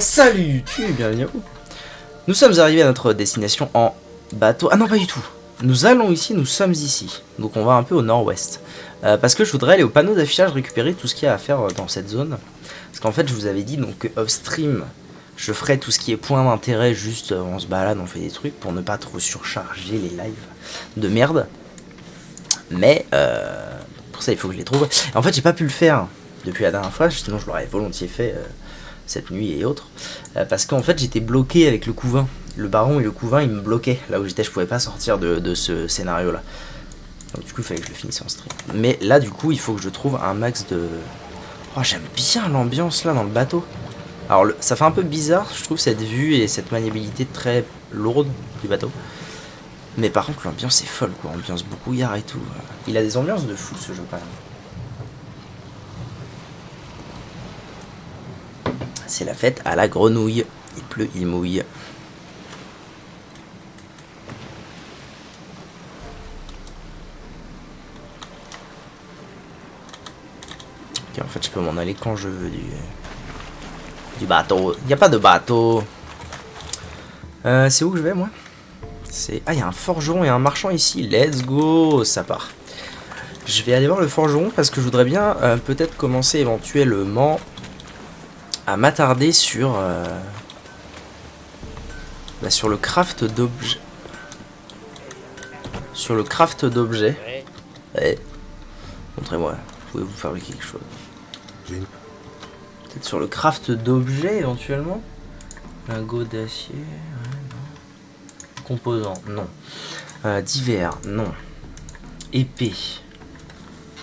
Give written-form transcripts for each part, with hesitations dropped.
Salut, bienvenue à vous. Nous sommes arrivés à notre destination en bateau. Ah non, pas du tout. Nous sommes ici. Donc on va un peu au nord-ouest. Parce que je voudrais aller au panneau d'affichage récupérer tout ce qu'il y a à faire dans cette zone. Parce qu'en fait, je vous avais dit donc que off-stream, je ferai tout ce qui est point d'intérêt, juste on se balade, on fait des trucs pour ne pas trop surcharger les lives de merde. Mais pour ça, il faut que je les trouve. Et en fait, j'ai pas pu le faire depuis la dernière fois, sinon je l'aurais volontiers fait cette nuit et autres. Parce qu'en fait, j'étais bloqué avec le couvain. Le baron et le couvain, ils me bloquaient. Là où j'étais, je pouvais pas sortir de ce scénario-là. Donc du coup, il fallait que je le finisse en stream. Mais là, du coup, il faut que je trouve un max de... Oh, j'aime bien l'ambiance là dans le bateau. Alors, ça fait un peu bizarre, je trouve, cette vue et cette maniabilité très lourde du bateau. Mais par contre, l'ambiance est folle, quoi. Ambiance brouillard et tout. Il a des ambiances de fou, ce jeu, quand même. C'est la fête à la grenouille. Il pleut, il mouille. Ok, en fait, je peux m'en aller quand je veux du bateau. Il n'y a pas de bateau. C'est où que je vais, moi? Ah, il y a un forgeron et un marchand ici. Let's go, ça part. Je vais aller voir le forgeron parce que je voudrais bien peut-être commencer éventuellement à m'attarder sur sur le craft d'objets. Sur le craft d'objets. Ouais. Montrez-moi. Pouvez-vous fabriquer quelque chose? Peut-être sur le craft d'objets éventuellement. Lingot d'acier. Ouais, non. Composants, non. Divers, non. Épée.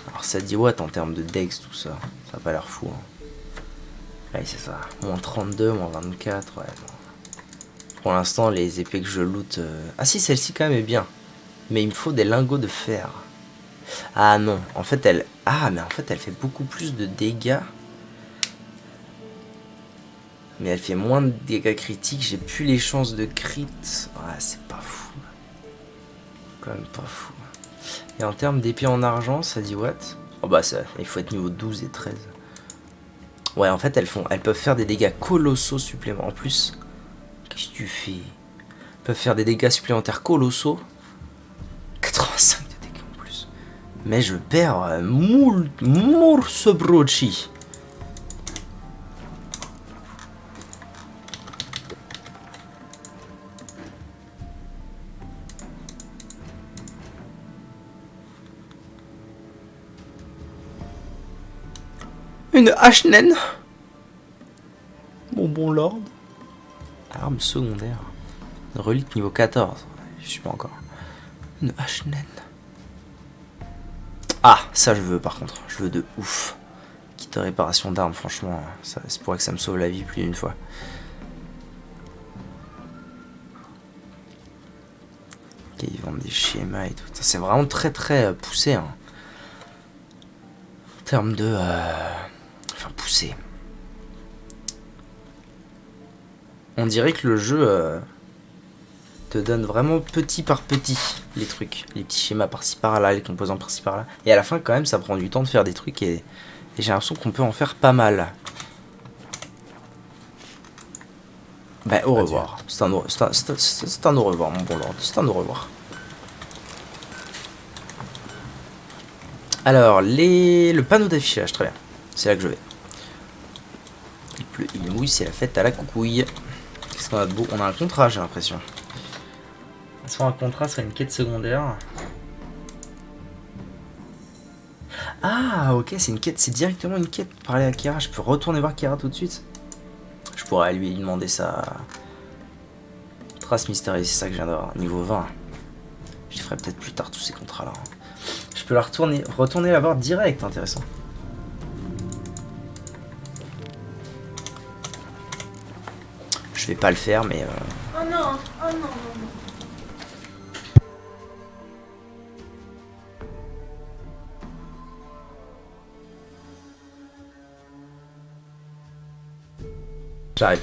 Alors ça dit what en termes de dex tout ça? Ça a pas l'air fou. Hein. Ouais, c'est ça. Moins 32, moins 24. Ouais, non. Pour l'instant, les épées que je loot. Ah si, celle-ci quand même est bien. Mais il me faut des lingots de fer. Ah non, en fait elle... Ah mais en fait elle fait beaucoup plus de dégâts. Mais elle fait moins de dégâts critiques, j'ai plus les chances de crit. Ouais, c'est pas fou. Quand même pas fou. Et en termes d'épée en argent, ça dit what? Oh bah ça, il faut être niveau 12 et 13. Ouais, en fait elles peuvent faire des dégâts colossaux supplémentaires. En plus, qu'est-ce que tu fais? Elles peuvent faire des dégâts supplémentaires colossaux. 85 de dégâts en plus. Mais je perds ce brochi. Une hache naine. Mon bon lord. Arme secondaire. Relique niveau 14. Je suis pas encore. Une hache naine. Ah, ça je veux par contre. Je veux de ouf. Kit de réparation d'armes, franchement. C'est pour que ça me sauve la vie plus d'une fois. Ok, ils vendent des schémas et tout. C'est vraiment très très poussé. Hein. En termes de... Enfin, poussé. On dirait que le jeu te donne vraiment petit par petit les trucs. Les petits schémas par-ci par-là, les composants par-ci par-là. Et à la fin, quand même, ça prend du temps de faire des trucs et j'ai l'impression qu'on peut en faire pas mal. Bah, au revoir. C'est un au revoir, mon bon lord. C'est un au revoir. Alors, le panneau d'affichage, très bien. C'est là que je vais. Il pleut, il mouille, c'est la fête à la coucouille. Qu'est-ce qu'on a de beau? On a un contrat, j'ai l'impression. Soit un contrat, soit une quête secondaire. Ah, ok, c'est une quête, c'est directement une quête. Parler à Kira, je peux retourner voir Kira tout de suite. Je pourrais lui demander sa trace mystérieuse, c'est ça que je viens d'avoir. Niveau 20. Je ferai peut-être plus tard tous ces contrats-là. Je peux la retourner la voir direct, intéressant. Je vais pas le faire, mais... Oh non, oh non, non, non. J'arrive.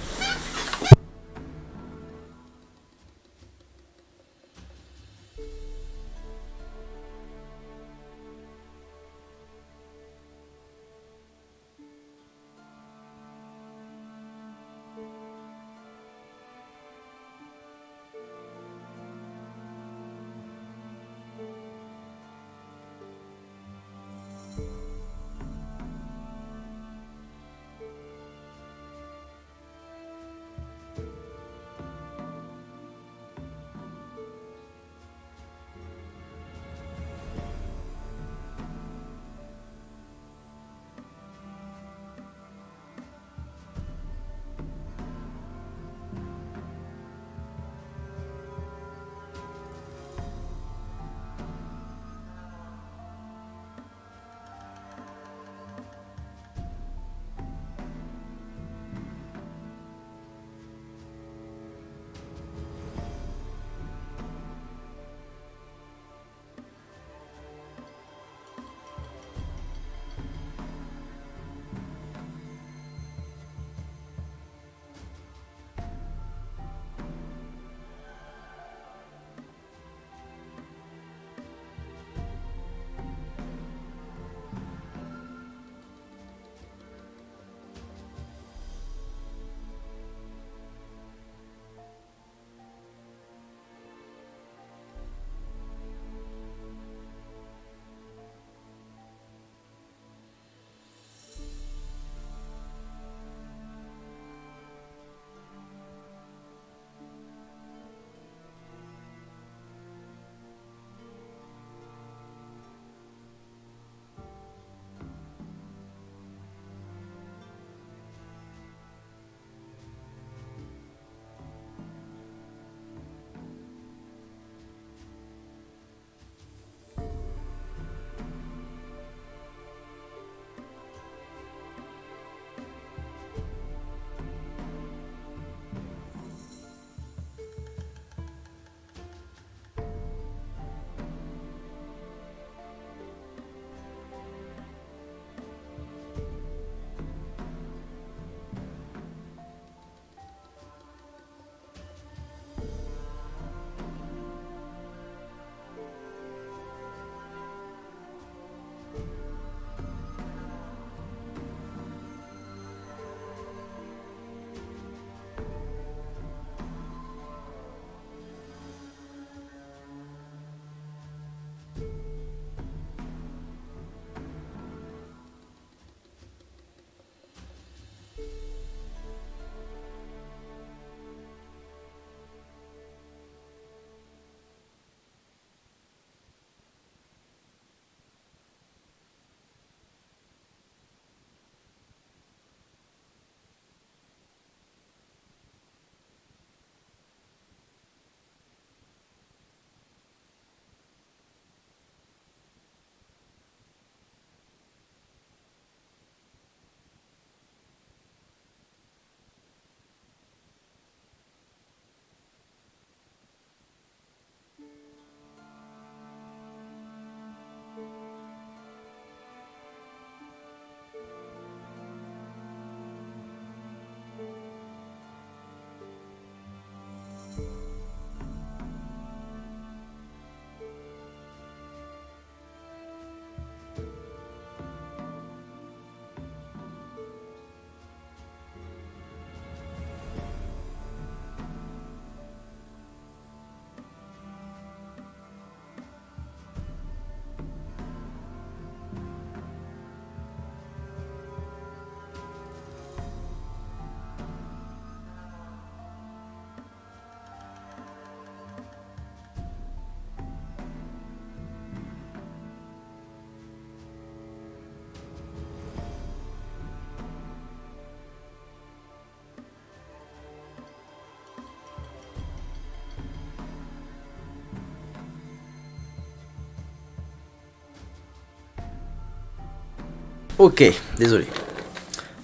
Ok, désolé.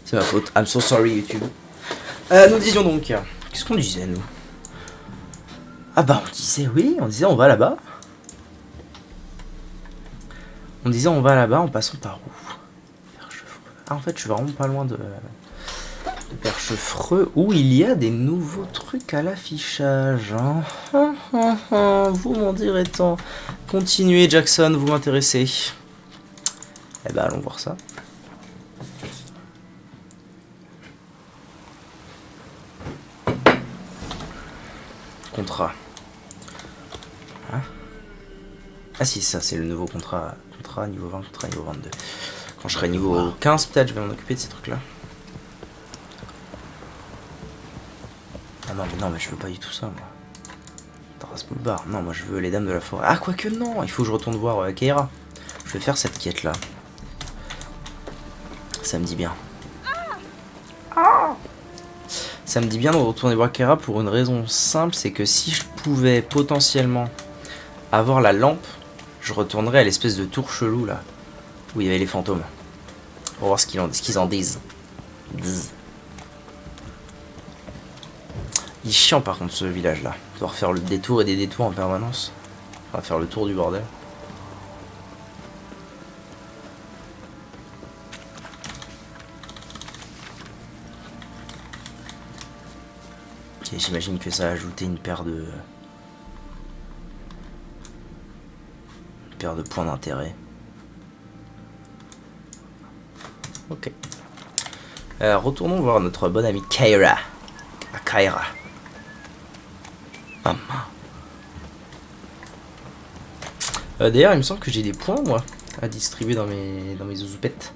C'est ma faute. I'm so sorry YouTube. Nous disions donc... Qu'est-ce qu'on disait nous? Ah bah on disait oui, on disait on va là-bas. On disait on va là-bas en passant par où? Perchefreux. Ah en fait je suis vraiment pas loin de Perchefreux où il y a des nouveaux trucs à l'affichage. Vous m'en direz tant. Continuez Jackson, vous m'intéressez. Eh ben allons voir ça. Contrat. Hein? Ah si, ça c'est le nouveau contrat. Contrat niveau 20, contrat niveau 22. Quand je serai niveau 15 peut-être je vais m'en occuper de ces trucs là. Ah non, mais je veux pas du tout ça, moi. Taras Boulbar. Non, moi je veux les dames de la forêt. Ah, quoique non, il faut que je retourne voir Keira. Je vais faire cette quête là. Ça me dit bien. Ça me dit bien de retourner voir Keira pour une raison simple, c'est que si je pouvais potentiellement avoir la lampe, je retournerais à l'espèce de tour chelou là, où il y avait les fantômes. Pour voir ce qu'ils en disent. Bzz. Il est chiant par contre ce village là. Devoir faire le détour et des détours en permanence. Enfin faire le tour du bordel. Ok, j'imagine que ça a ajouté une paire de points d'intérêt. Ok. Retournons voir notre bonne amie Keira. Keira. Maman. D'ailleurs, il me semble que j'ai des points, moi, à distribuer dans mes zouzoupettes.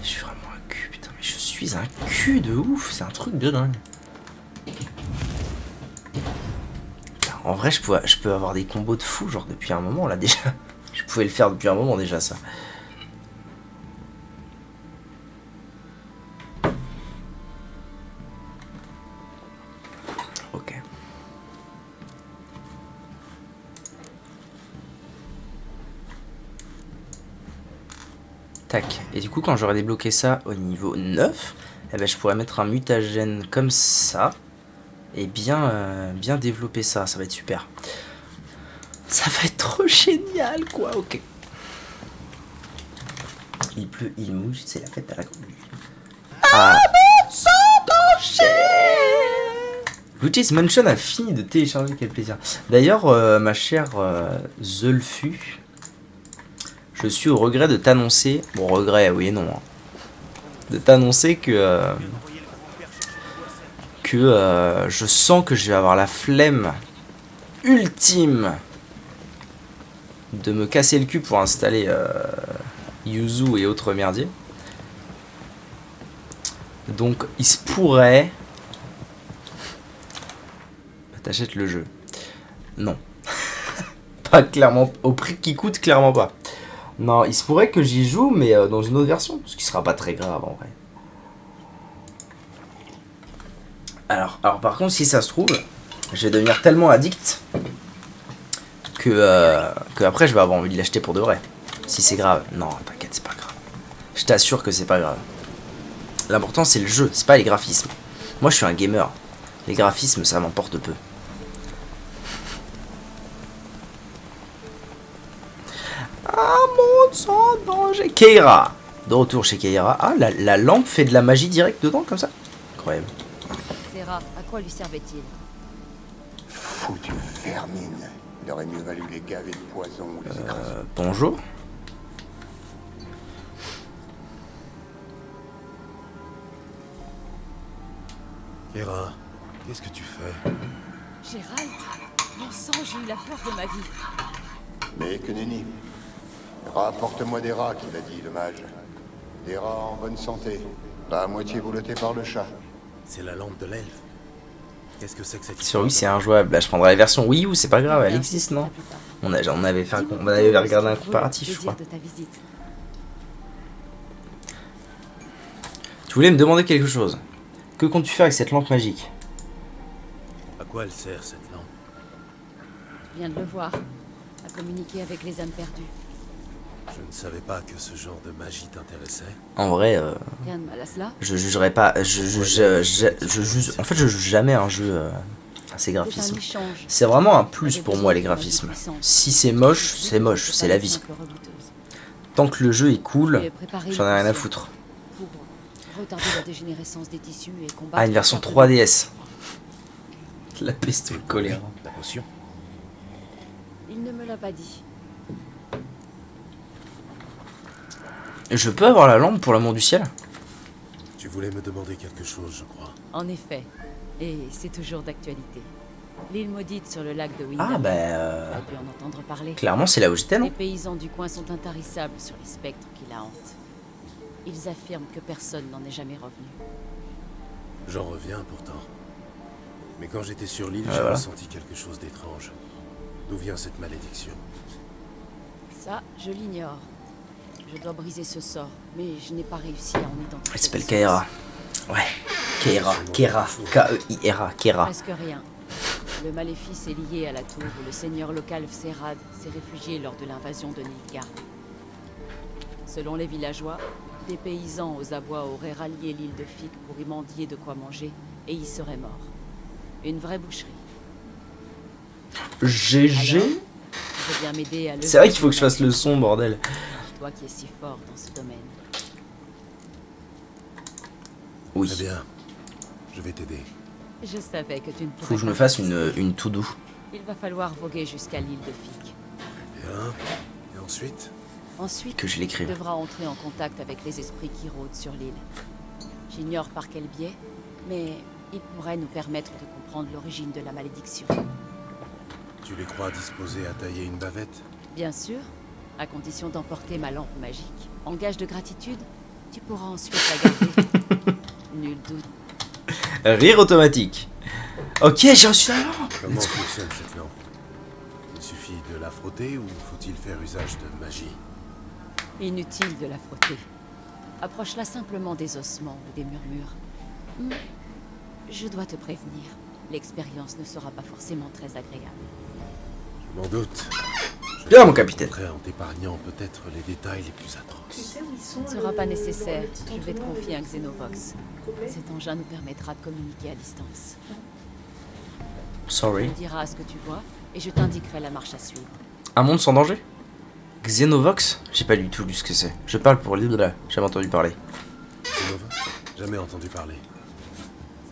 Je suis vraiment un cul, putain, mais je suis un cul de ouf, c'est un truc de dingue. En vrai, je peux avoir des combos de fou, genre depuis un moment, là, déjà. Je pouvais le faire depuis un moment, déjà, ça. Ok. Tac. Et du coup, quand j'aurai débloqué ça au niveau 9, eh ben, je pourrais mettre un mutagène comme ça. Et bien développer ça. Ça va être super. Ça va être trop génial, quoi. Ok. Il pleut, il mouche, c'est la fête à la grue. Ah. Luigi's Mansion a fini de télécharger, quel plaisir. D'ailleurs, ma chère Zulfu, je suis au regret de t'annoncer, bon regret, oui et non, hein, de t'annoncer que je sens que je vais avoir la flemme ultime de me casser le cul pour installer Yuzu et autres merdiers. Donc il se pourrait... T'achètes le jeu. Non. Pas clairement. Au prix qui coûte, clairement pas. Non, il se pourrait que j'y joue, mais dans une autre version. Ce qui sera pas très grave en vrai. Alors par contre, si ça se trouve, je vais devenir tellement addict que après je vais avoir envie de l'acheter pour de vrai. Si c'est grave. Non, t'inquiète, c'est pas grave. Je t'assure que c'est pas grave. L'important c'est le jeu, c'est pas les graphismes. Moi je suis un gamer. Les graphismes ça m'emporte peu. Ah mon sang danger. Keira. De retour chez Keira. Ah la lampe fait de la magie directe dedans comme ça. Incroyable. Serra, à quoi lui servait-il? Foutu vermine. Il aurait mieux valu les gaver de poison ou les écraser. Bonjour. Keira, qu'est-ce que tu fais? Gérald, mon sang, j'ai eu la peur de ma vie. Mais que nenni. Rapporte-moi des rats, qu'il a dit, le mage. Des rats en bonne santé. Pas à moitié boulotés par le chat. C'est la lampe de l'elfe. Qu'est-ce que c'est que cette Sur Wii c'est injouable. Là je prendrai la version Wii U, c'est pas grave, elle existe non? On avait regardé un comparatif je crois. Tu voulais me demander quelque chose. Que comptes-tu faire avec cette lampe magique? À quoi elle sert cette lampe? Je viens de le voir. À communiquer avec les âmes perdues. Je ne savais pas que ce genre de magie t'intéressait. En vrai, Rien de mal à cela. je jugerai pas. En fait, je juge jamais un jeu à ses graphismes. C'est vraiment un plus pour moi les graphismes. Si c'est moche, c'est la vie. Tant que le jeu est cool, j'en ai rien à foutre. Retarder la dégénérescence des tissus et combattre. Ah, une version 3DS. La peste ou le choléra. La potion? Il ne me l'a pas dit. Je peux avoir la lampe pour l'amour du ciel? Tu voulais me demander quelque chose, je crois. En effet. Et c'est toujours d'actualité. L'île maudite sur le lac de Windham. Ah Tu bah... as pu en entendre parler. Clairement c'est là où j'étais non? Les paysans du coin sont intarissables sur les spectres qui la hantent. Ils affirment que personne n'en est jamais revenu. J'en reviens pourtant. Mais quand j'étais sur l'île, j'ai voilà. ressenti quelque chose d'étrange. D'où vient cette malédiction? Ça, je l'ignore. Je dois briser ce sort, mais je n'ai pas réussi à en identifier. Elle s'appelle les Kaera. Ouais. Kaera. Kaera. K-E-I-R-A. Kaera. Presque rien. Le maléfice est lié à la tour où le seigneur local Vserad s'est réfugié lors de l'invasion de Nilfgaard. Selon les villageois, des paysans aux abois auraient rallié l'île de Fique pour y mendier de quoi manger et y seraient morts. Une vraie boucherie. GG. Alors, tu veux bien m'aider à lever C'est vrai qu'il faut que je fasse le son, bordel. toi qui es si fort dans ce domaine. Oui. Très bien. Je vais t'aider. Je savais que tu ne pourrais Faut que je me pas fasse faire une tout doux. ça. Il va falloir voguer jusqu'à l'île de Fique. Bien. Et ensuite? Ensuite, Que je tu l'écrive. devras entrer en contact avec les esprits qui rôdent sur l'île. J'ignore par quel biais, mais ils pourraient nous permettre de comprendre l'origine de la malédiction. Tu les crois disposés à tailler une bavette? Bien sûr, à condition d'emporter ma lampe magique. En gage de gratitude, tu pourras ensuite la garder. Nul doute. Rire automatique. Ok, j'ai reçu la lampe. Comment fonctionne cette lampe? Il suffit de la frotter ou faut-il faire usage de magie? Inutile de la frotter. Approche-la simplement des ossements ou des murmures. Je dois te prévenir, l'expérience ne sera pas forcément très agréable. Je m'en doute. Bien, mon capitaine. Après, en t'épargnant peut-être les détails les plus Tu atroces. sais où ils sont? Ce ne sera pas nécessaire, le petit je vais te campement confier un Xenovox. complet. Cet engin nous permettra de communiquer à distance. Sorry. Tu me diras ce que tu vois, et je t'indiquerai la marche à suivre. Un monde sans danger? Xenovox? J'ai pas du tout lu ce que c'est. Je parle pour l'île de là. J'ai jamais entendu parler. Nova? Jamais entendu parler.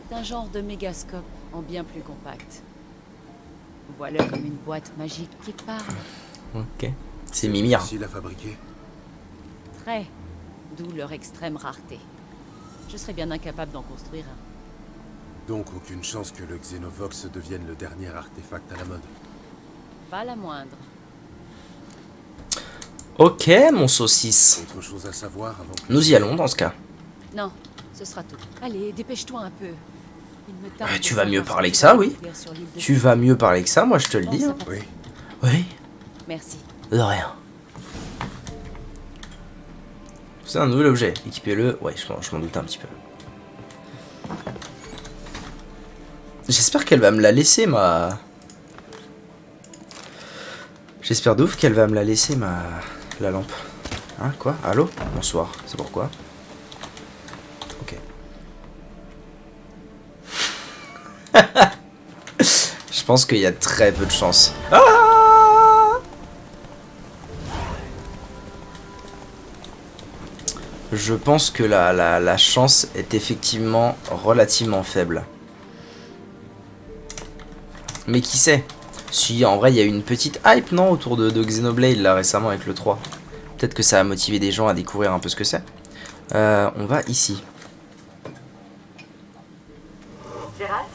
C'est un genre de mégascope en bien plus compact. Voilà comme une boîte magique qui parle. Ok. C'est Mimir. Difficile à fabriquer. Très. D'où leur extrême rareté. Je serais bien incapable d'en construire un. Donc aucune chance que le Xenovox devienne le dernier artefact à la mode. Pas la moindre. Ok, mon saucisse. Autre chose à savoir avant que... Nous y allons dans ce cas. Non, ce sera tout. Allez, dépêche-toi un peu. Il me tarde Ouais, de tu vas mieux savoir parler ce que ça, tu vas oui. découvrir sur l'île de Tu Fique. vas mieux parler que ça, moi je te le Pense dis. à Hein. pas- Oui. Oui, Merci. de rien. C'est un nouvel objet. Équipez-le. Ouais, je m'en doute un petit peu. J'espère qu'elle va me la laisser, ma... J'espère de ouf qu'elle va me la laisser, la lampe. Hein, quoi? Allô? Bonsoir. C'est pourquoi? Ok. Je pense qu'il y a très peu de chance. Ah! Je pense que la chance est effectivement relativement faible. Mais qui sait? Si, en vrai, il y a eu une petite hype, non, autour de Xenoblade, là, récemment, avec le 3. Peut-être que ça a motivé des gens à découvrir un peu ce que c'est. On va ici. Gérald,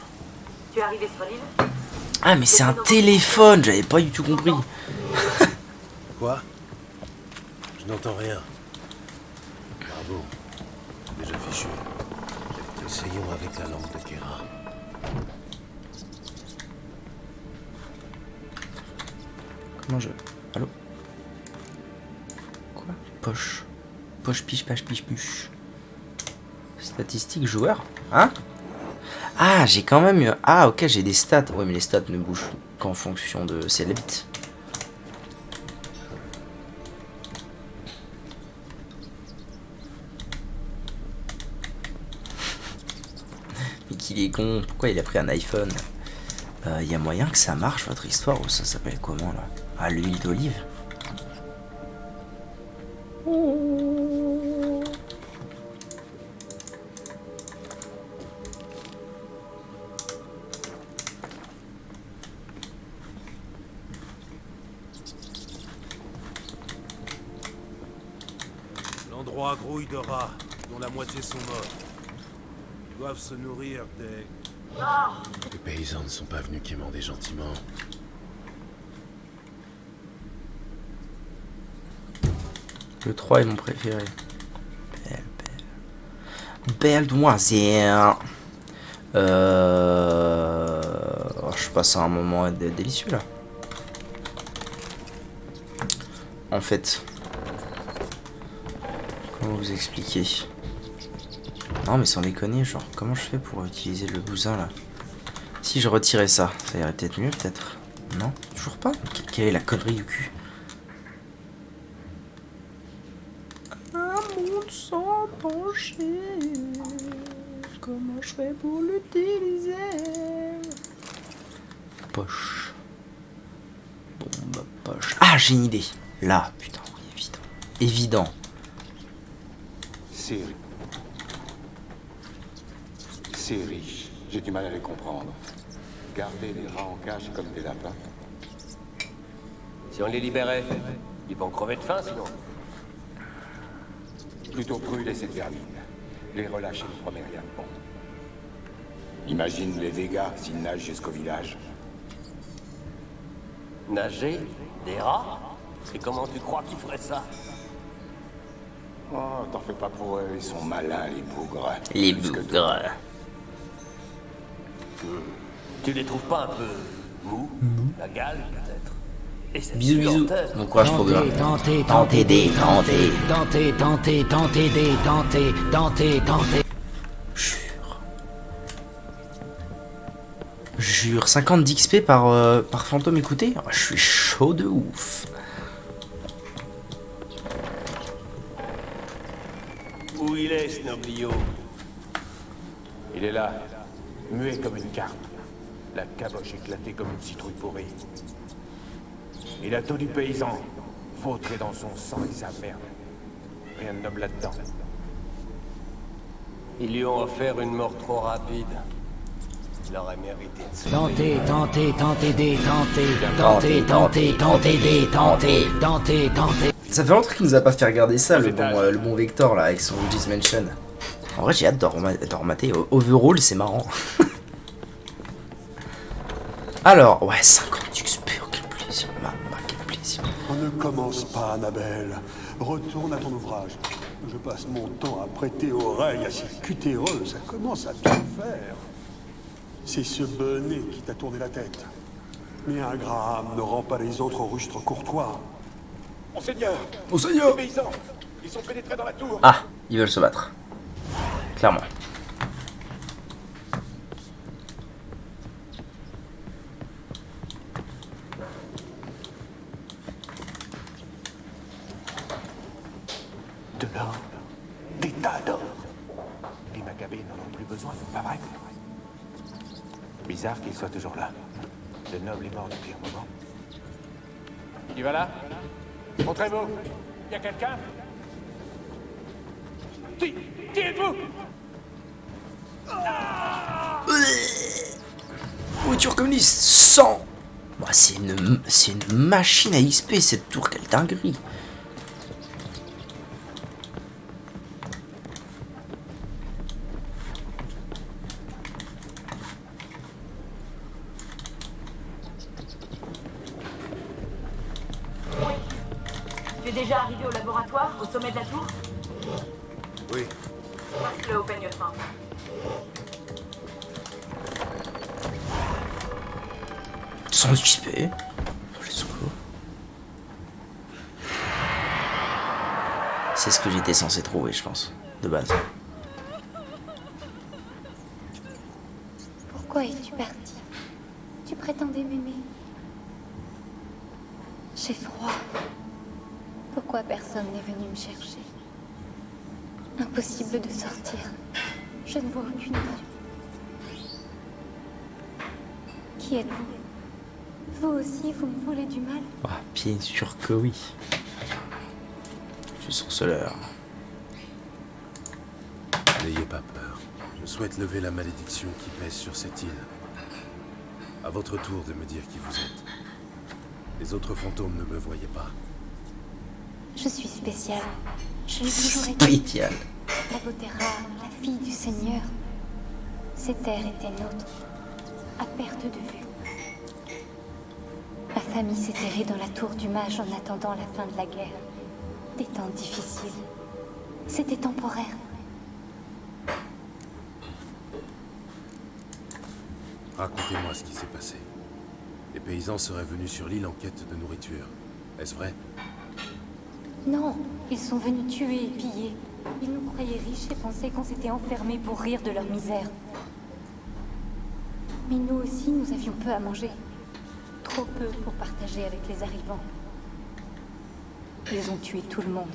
tu es arrivé sur l'île? Ah, mais c'est un téléphone, j'avais pas du tout compris. Quoi? Je n'entends rien. Bravo. Déjà fichu. Essayons avec la lampe de Kera. Comment je... Allô? Quoi? Poche. Poche, piche, page, piche, puche. Statistiques joueurs? Hein? Ah, j'ai quand même eu... Ah, ok, j'ai des stats. Ouais, mais les stats ne bougent qu'en fonction de Cellbit. Mais qu'il est con. Pourquoi il a pris un iPhone? Y a moyen que ça marche, votre histoire, ou ça s'appelle comment, là? Ah, l'huile d'olive? L'endroit grouille de rats, dont la moitié sont morts. Ils doivent se nourrir des... Les paysans ne sont pas venus quémander gentiment. Le 3 est mon préféré. Beldoisien. Je passe un moment délicieux là. En fait, comment vous expliquer? Non mais sans déconner, genre comment je fais pour utiliser le bousin là? Si je retirais ça, ça irait peut-être mieux peut-être. Non, toujours pas. Quelle est la connerie du cul? Un monde sans danger. Comment je fais pour l'utiliser? Poche. Bombe poche. Ah, j'ai une idée. Là, putain, oui, évident. Évident. C'est riche. J'ai du mal à les comprendre. Garder les rats en cage comme des lapins. Si on les libérait, ils vont crever de faim sinon. Plutôt brûler cette vermine. Les relâcher ne promet rien de bon. Imagine les dégâts s'ils nagent jusqu'au village. Nager? Des rats? Et comment tu crois qu'ils feraient ça? Oh, t'en fais pas pour eux, ils sont malins, les bougres. Les Plus que bougres. Tu les trouves pas un peu mous? La gale, peut-être? Et cette Bisous, bisous. puanteur. Bon courage pour demain. Tentez. Jure, 50 d'XP par fantôme écouté. Oh, je suis chaud de ouf. Où il est, ce noblio? Il est là, muet comme une carpe. La caboche éclatée comme une citrouille pourrie. Il a tout du paysan, vautré dans son sang et sa merde. Rien de noble là-dedans. Ils lui ont offert une mort trop rapide. Il aurait mérité de se Tentez. Ça fait longtemps qu'il nous a pas fait regarder ça, le bon Vector là, avec son Luigi's Mansion. En vrai, j'ai hâte de remater. Overall, c'est marrant. Alors, ouais, 50 XP, oh, quel plaisir, maman, quel plaisir. On ne commence pas, Annabelle. Retourne à ton ouvrage. Je passe mon temps à prêter oreille à ces cutéreux. Ça commence à bien faire. C'est ce bonnet qui t'a tourné la tête. Mais un Graham ne rend pas les autres rustres courtois. Monseigneur! Monseigneur! Les paysans! Ils sont pénétrés dans la tour! Ah, ils veulent se battre. Clairement. De l'or. Des tas d'or. Les Maccabées n'en ont plus besoin, c'est pas vrai? Bizarre qu'il soit toujours là. Le noble est mort depuis un moment. Qui va là? Montrez-vous! Y a quelqu'un? Qui êtes-vous? Voiture communiste, 100. Bah, c'est une machine à XP cette tour, quelle dinguerie. Tu es déjà arrivé au laboratoire, au sommet de la tour? Oui. Passe-le au peigne fin. Sans XP. Let's go. C'est ce que j'étais censé trouver, je pense, de base. Pourquoi es-tu parti? Tu prétendais m'aimer. J'ai froid. Pourquoi personne n'est venu me chercher? Impossible de sortir. Je ne vois aucune issue. Qui êtes-vous? Vous aussi, vous me voulez du mal? Ah, bien sûr que oui. Je suis sorceleur. N'ayez pas peur. Je souhaite lever la malédiction qui pèse sur cette île. À votre tour de me dire qui vous êtes. Les autres fantômes ne me voyaient pas. Je suis spéciale. Je l'ai toujours été. Spécial. La beauté rare, la fille du Seigneur. Ces terres étaient nôtres, à perte de vue. Ma famille s'est terrée dans la tour du mage en attendant la fin de la guerre. Des temps difficiles. C'était temporaire. Racontez-moi ce qui s'est passé. Les paysans seraient venus sur l'île en quête de nourriture. Est-ce vrai? Non, ils sont venus tuer et piller. Ils nous croyaient riches et pensaient qu'on s'était enfermés pour rire de leur misère. Mais nous aussi, nous avions peu à manger. Trop peu pour partager avec les arrivants. Ils ont tué tout le monde.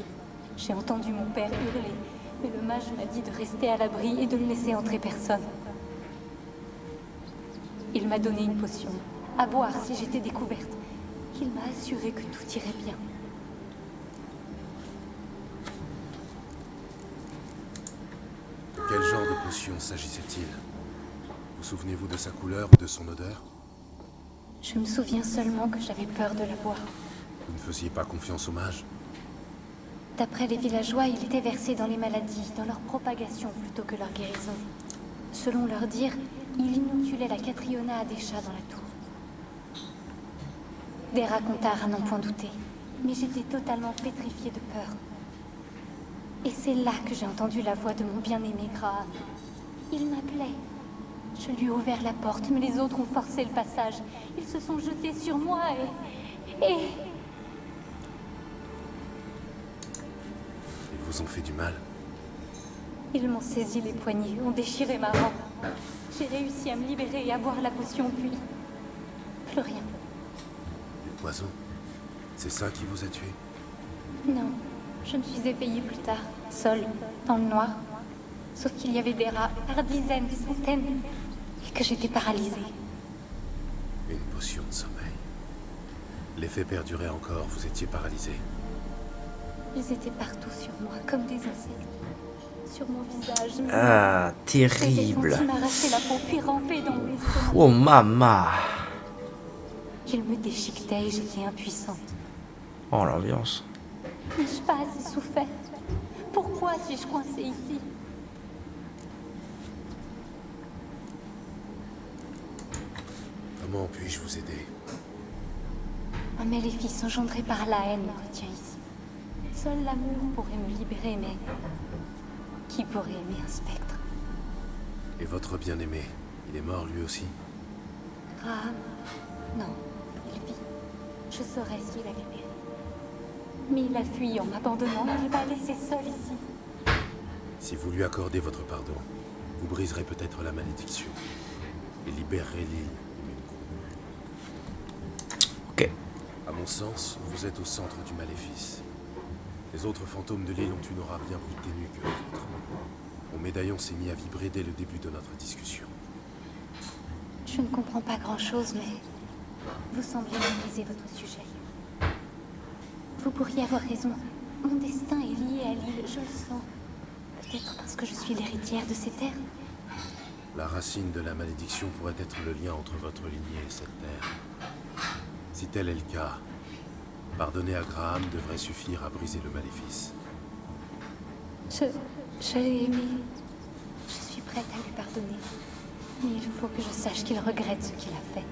J'ai entendu mon père hurler, mais le mage m'a dit de rester à l'abri et de ne laisser entrer personne. Il m'a donné une potion, à boire si j'étais découverte. Il m'a assuré que tout irait bien. Quel genre de potion s'agissait-il? Vous souvenez-vous de sa couleur ou de son odeur? Je me souviens seulement que j'avais peur de la boire. Vous ne faisiez pas confiance aux mages? D'après les villageois, il était versé dans les maladies, dans leur propagation plutôt que leur guérison. Selon leur dire, il inoculait la Catriona à des chats dans la tour. Des racontards à n'en point douter, mais j'étais totalement pétrifiée de peur. Et c'est là que j'ai entendu la voix de mon bien-aimé Graham. Il m'appelait. Je lui ai ouvert la porte, mais les autres ont forcé le passage. Ils se sont jetés sur moi et... Ils vous ont fait du mal? Ils m'ont saisi les poignets, ont déchiré ma robe. J'ai réussi à me libérer et à boire la potion, puis... plus rien. Le poison? C'est ça qui vous a tué? Non, je me suis éveillée plus tard, seule, dans le noir. Sauf qu'il y avait des rats, par dizaines, centaines, et que j'étais paralysée. Une potion de sommeil. L'effet perdurait encore, vous étiez paralysé. Ils étaient partout sur moi, comme des insectes. Sur mon visage. Ah, terrible. J'ai senti m'arracher la peau, puis ramper dans mon estomac. Oh, maman. Ils me déchiquetaient et j'étais impuissante. Oh, l'ambiance. N'ai-je pas assez souffert? Pourquoi suis-je coincée ici? Comment puis-je vous aider? Un maléfice engendré par la haine me retient ici. Seul l'amour pourrait me libérer, mais... qui pourrait aimer un spectre? Et votre bien-aimé, il est mort lui aussi? Graham? Non, il vit. Je saurais s'il a libéré. Mais il a fui en m'abandonnant, il m'a laissé seule ici. Si vous lui accordez votre pardon, vous briserez peut-être la malédiction et libérerez l'île. Ok. À mon sens, vous êtes au centre du maléfice. Les autres fantômes de l'île ont une aura bien plus ténue que les autres. Mon médaillon s'est mis à vibrer dès le début de notre discussion. Je ne comprends pas grand-chose, mais... vous semblez maîtriser votre sujet. Vous pourriez avoir raison. Mon destin est lié à l'île, je le sens. Peut-être parce que je suis l'héritière de ces terres. La racine de la malédiction pourrait être le lien entre votre lignée et cette terre. Si tel est le cas, pardonner à Graham devrait suffire à briser le maléfice. Je l'ai aimé. Je suis prête à lui pardonner. Mais il faut que je sache qu'il regrette ce qu'il a fait.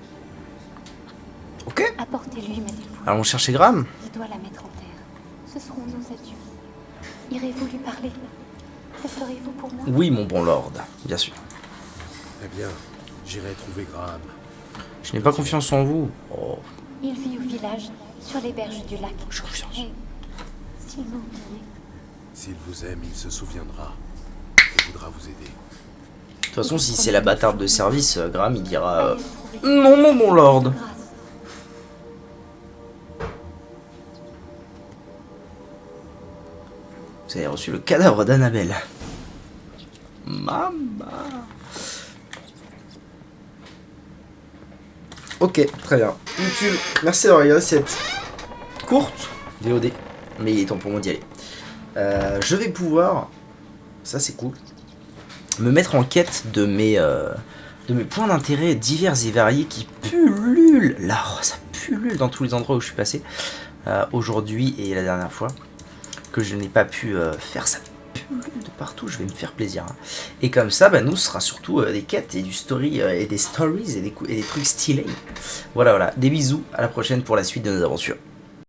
Ok. Apportez-lui ma dépouille. Allons chercher Graham. Il doit la mettre en terre. Ce seront nos adieux. Irez-vous lui parler? Le ferez-vous pour moi? Oui, mon bon lord, bien sûr. Très bien, j'irai trouver Graham. Je n'ai pas confiance en vous. Oh. Il vit au village, sur les berges du lac. J'ai confiance. Et s'il m'oublie... S'il vous aime, il se souviendra et voudra vous aider. De toute façon, si c'est la bâtarde de service, Graham il dira non, non, mon lord. Grâce. Vous avez reçu le cadavre d'Annabelle. Maman. Ok, très bien. YouTube, merci d'avoir regardé cette courte VOD. Mais il est temps pour moi d'y aller. Je vais pouvoir, ça c'est cool, me mettre en quête de mes points d'intérêt divers et variés qui pullulent. Là, oh, ça pullule dans tous les endroits où je suis passé aujourd'hui et la dernière fois. Que je n'ai pas pu faire, ça pullule de partout, je vais me faire plaisir. Hein. Et comme ça, bah, nous, ce sera surtout des quêtes et du story, et des stories et des trucs stylés. Voilà, voilà. Des bisous, à la prochaine pour la suite de nos aventures.